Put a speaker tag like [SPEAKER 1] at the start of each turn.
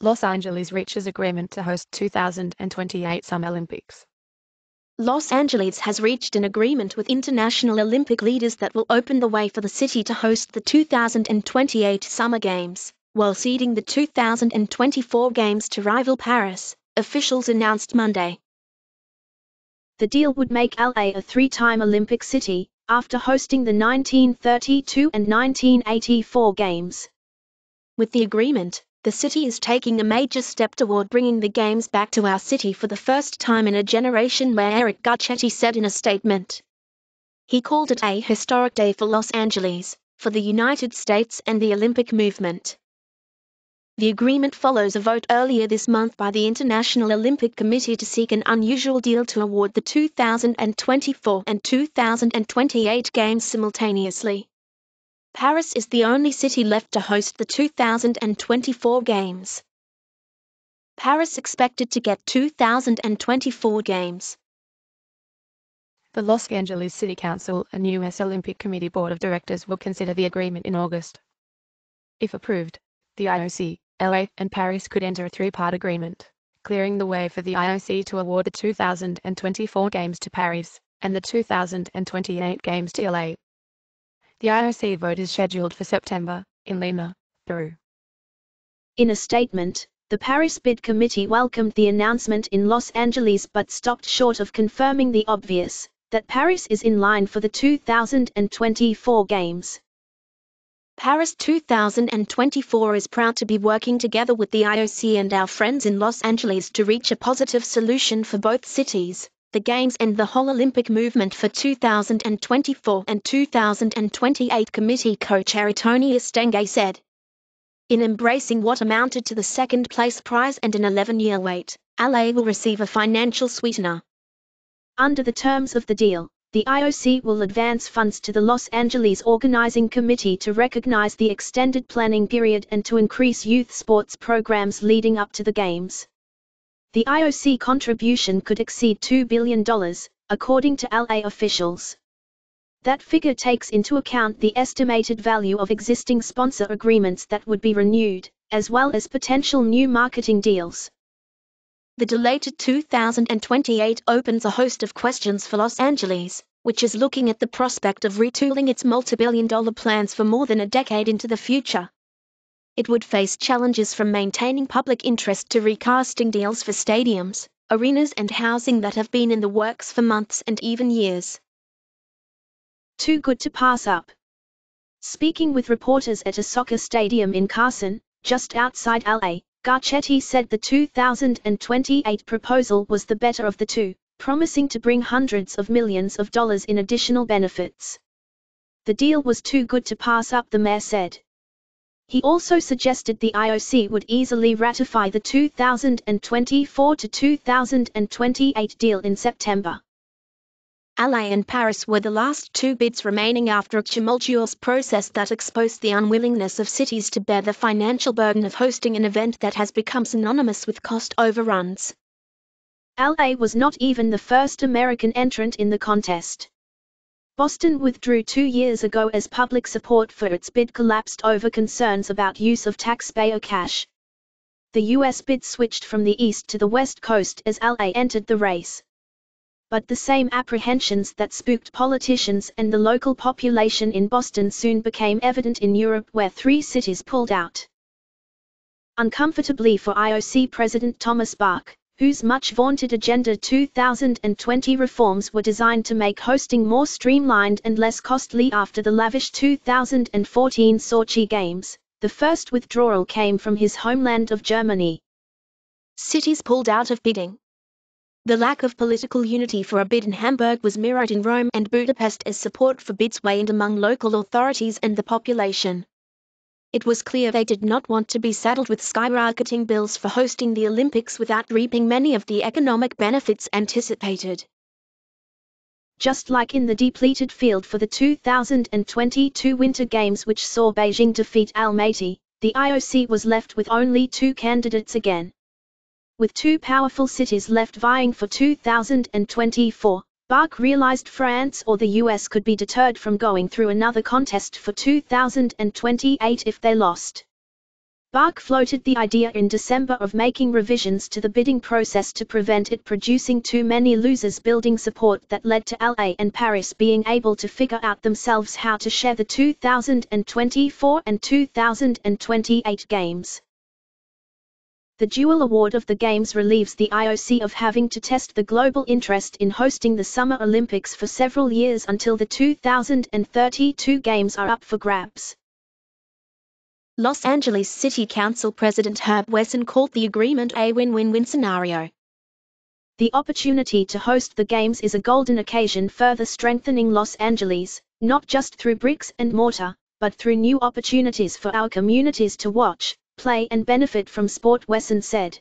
[SPEAKER 1] Los Angeles reaches agreement to host 2028 Summer Olympics.
[SPEAKER 2] Los Angeles has reached an agreement with international Olympic leaders that will open the way for the city to host the 2028 Summer Games, while ceding the 2024 Games to rival Paris, officials announced Monday. The deal would make LA a three-time Olympic city, after hosting the 1932 and 1984 Games. With the agreement, the city is taking a major step toward bringing the Games back to our city for the first time in a generation, Mayor Eric Garcetti said in a statement. He called it a historic day for Los Angeles, for the United States and the Olympic movement. The agreement follows a vote earlier this month by the International Olympic Committee to seek an unusual deal to award the 2024 and 2028 Games simultaneously. Paris is the only city left to host the 2024 Games. Paris expected to get 2024 Games.
[SPEAKER 1] The Los Angeles City Council and U.S. Olympic Committee Board of Directors will consider the agreement in August. If approved, the IOC, LA, and Paris could enter a three-part agreement, clearing the way for the IOC to award the 2024 Games to Paris and the 2028 Games to LA. The IOC vote is scheduled for September, in Lima, Peru.
[SPEAKER 2] In a statement, the Paris bid committee welcomed the announcement in Los Angeles but stopped short of confirming the obvious, that Paris is in line for the 2024 Games. Paris 2024 is proud to be working together with the IOC and our friends in Los Angeles to reach a positive solution for both cities, the Games and the whole Olympic movement for 2024 and 2028, committee co-chair Tony Estenge said. In embracing what amounted to the second-place prize and an 11-year wait, LA will receive a financial sweetener. Under the terms of the deal, the IOC will advance funds to the Los Angeles Organizing Committee to recognize the extended planning period and to increase youth sports programs leading up to the Games. The IOC contribution could exceed $2 billion, according to LA officials. That figure takes into account the estimated value of existing sponsor agreements that would be renewed, as well as potential new marketing deals. The delay to 2028 opens a host of questions for Los Angeles, which is looking at the prospect of retooling its multi-billion-dollar plans for more than a decade into the future. It would face challenges from maintaining public interest to recasting deals for stadiums, arenas and housing that have been in the works for months and even years. Too good to pass up. Speaking with reporters at a soccer stadium in Carson, just outside LA, Garcetti said the 2028 proposal was the better of the two, promising to bring hundreds of millions of dollars in additional benefits. The deal was too good to pass up, the mayor said. He also suggested the IOC would easily ratify the 2024 to 2028 deal in September. LA and Paris were the last two bids remaining after a tumultuous process that exposed the unwillingness of cities to bear the financial burden of hosting an event that has become synonymous with cost overruns. LA was not even the first American entrant in the contest. Boston withdrew 2 years ago as public support for its bid collapsed over concerns about use of taxpayer cash. The U.S. bid switched from the east to the west coast as LA entered the race. But the same apprehensions that spooked politicians and the local population in Boston soon became evident in Europe, where 3 cities pulled out. Uncomfortably for IOC President Thomas Bach, whose much-vaunted Agenda 2020 reforms were designed to make hosting more streamlined and less costly after the lavish 2014 Sochi Games, the first withdrawal came from his homeland of Germany. Cities pulled out of bidding. The lack of political unity for a bid in Hamburg was mirrored in Rome and Budapest as support for bids waned among local authorities and the population. It was clear they did not want to be saddled with skyrocketing bills for hosting the Olympics without reaping many of the economic benefits anticipated. Just like in the depleted field for the 2022 Winter Games, which saw Beijing defeat Almaty, the IOC was left with only 2 candidates again. With 2 powerful cities left vying for 2024, Bach realized France or the US could be deterred from going through another contest for 2028 if they lost. Bach floated the idea in December of making revisions to the bidding process to prevent it producing too many losers, building support that led to LA and Paris being able to figure out themselves how to share the 2024 and 2028 games. The dual award of the Games relieves the IOC of having to test the global interest in hosting the Summer Olympics for several years until the 2032 Games are up for grabs.
[SPEAKER 3] Los Angeles City Council President Herb Wesson called the agreement a win-win-win scenario.
[SPEAKER 2] The opportunity to host the Games is a golden occasion, further strengthening Los Angeles, not just through bricks and mortar, but through new opportunities for our communities to watch, play and benefit from sport, Wesson said.